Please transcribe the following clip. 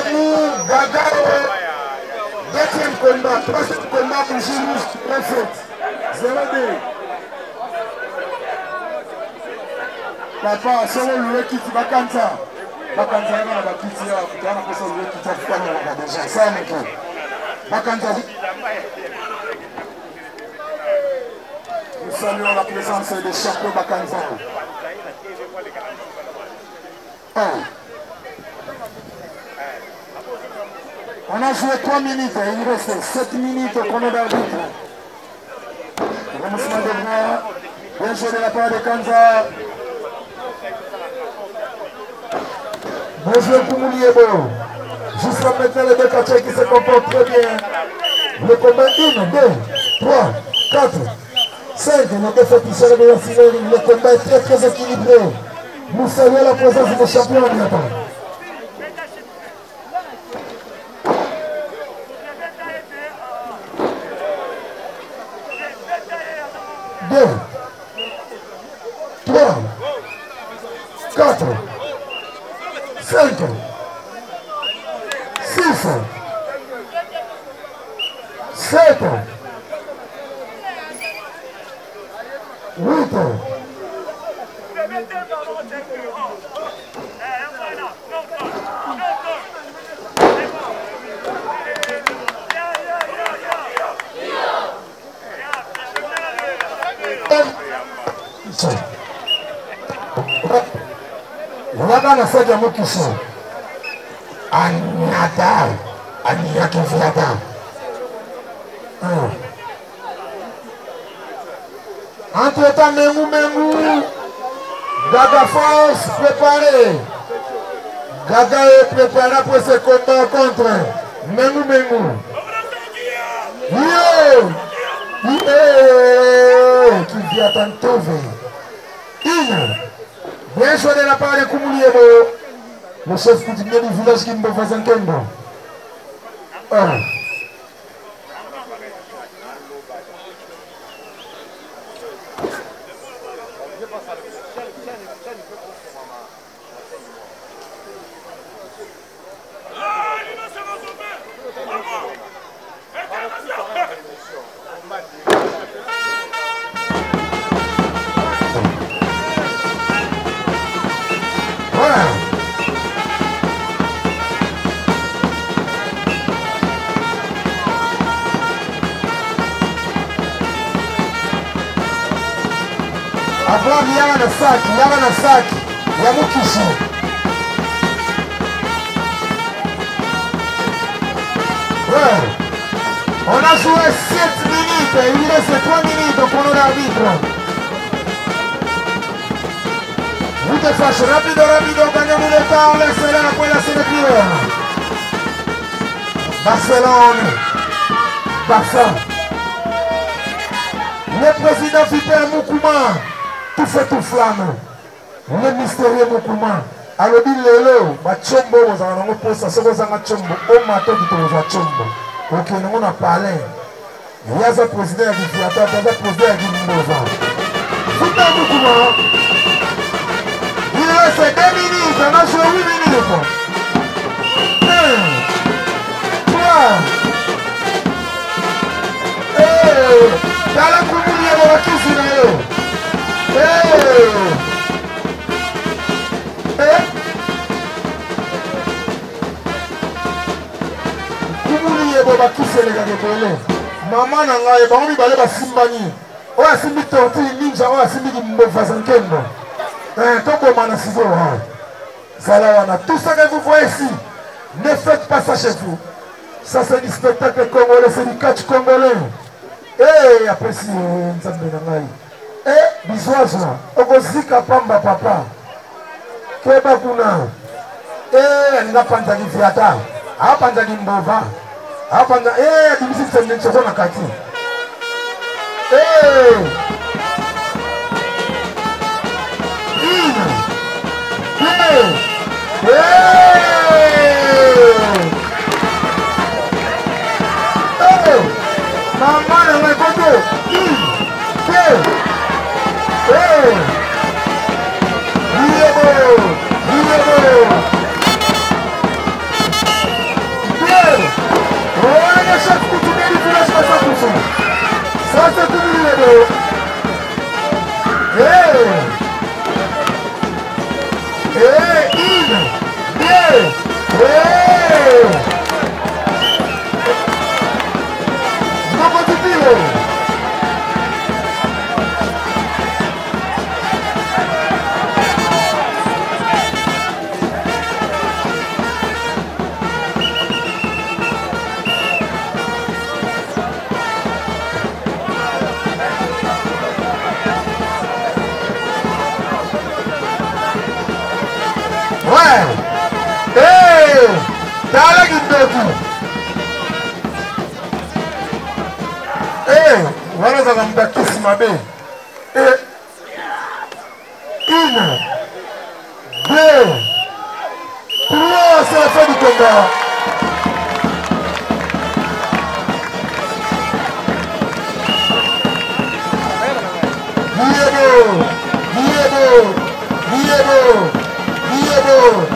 Mengou, Gagao, deuxième combat, troisième combat pour Gilles, très faute. 0-2. Papa, solo loué qui tu vas comme ça. Bakanza yana na bakiti ya kutana pesa loué qui tu vas faire na déjà. Ça mon cœur. Bakanza. Nous saluons la présence des champions Bakanza. On a joué 3 minutes, il reste 7 minutes au chrono d'arbitre. Ramassement de bras, bien joué de la part de Kanza. Bien joué pour Mouliebo. Jusqu'à maintenant, les deux Kachais qui se comportent très bien. Le combat 1, 2, 3, 4, 5. Les deux féticheurs de la Synérie. Le combat est très très équilibré. Nous saluons la présence des champions en attendant. Deux, 3, 4, 5, 6, 7, 8. Wabana saja mukisho anyata anyake fiata entre-temps Mengou Gaga force préparé. Gaga est préparé pour ce combat contre Mengou qui vient tantôt bien joué de la part de Koumouliebo, le chef coutumier du village qui me fait un kendo. Avant, il y a un sac, il y a Mukisho. Ouais. On a joué 7 minutes, il reste 3 minutes au chrono d'arbitre. Vous te fâchez, rapido, gagnons le temps, laissez-la après la sélecture. Barcelone, Barça. Le président Super Moukouma. Tout fait tout flamme. Le mystérieux Moukouma. Alors dit Lelo, Chombo, vous avez un poste, c'est vous avez Chombo. Au matin, vous avez Chombo. Ok, nous on a parlé. Il y a un président qui a un président qui a Super Moukouma. Il reste 2 minutes, on a joué 8 minutes. 1, 3. Dans la commune, il y a qui s'y Koumouliebo bakise les gars de maman nanga et bango mibale basimbani oyo asimbi tortille ninja oyo asimbi kimbovazankendo tokoma na sizo zala wana. Tout ça que vous voyez ici, ne faites pas ça chez vous. Ça c'est du spectacle congolais, c'est du catch congolais. Et après si nzambe nangai biswaza okozika pamba papa keba kuna nga panzaki fiata apanzaki mbova apanza dimisi tsende tsoko na kati mama na ngai koto Tala Kindoki. Wana za mtakisi mabe. 1, 2, 3, c'est la fin du combat. Diego.